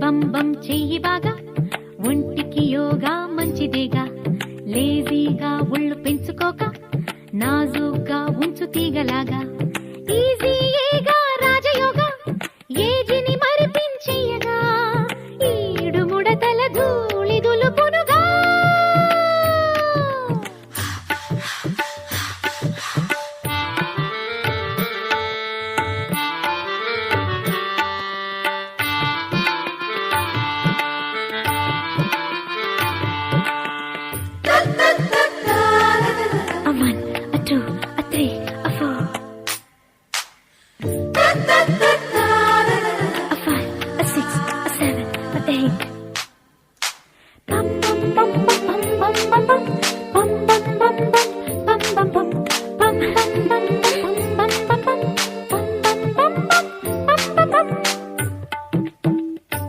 బం బం చెయ్యి బాగా, ఒంటికి యోగా మంచిదేగా. లేజీగా ఒళ్ళు పెంచుకోక, నాజూగా ఉంచు తీగలాగా. ఈజీగా రాజయోగా, ఏజిని మరిపించేయగా. ఈడు ముడతల ధూళి దులుపునుగా. A 1, a 2, a 3, a 4, a 5, a 6, a 7, a 8.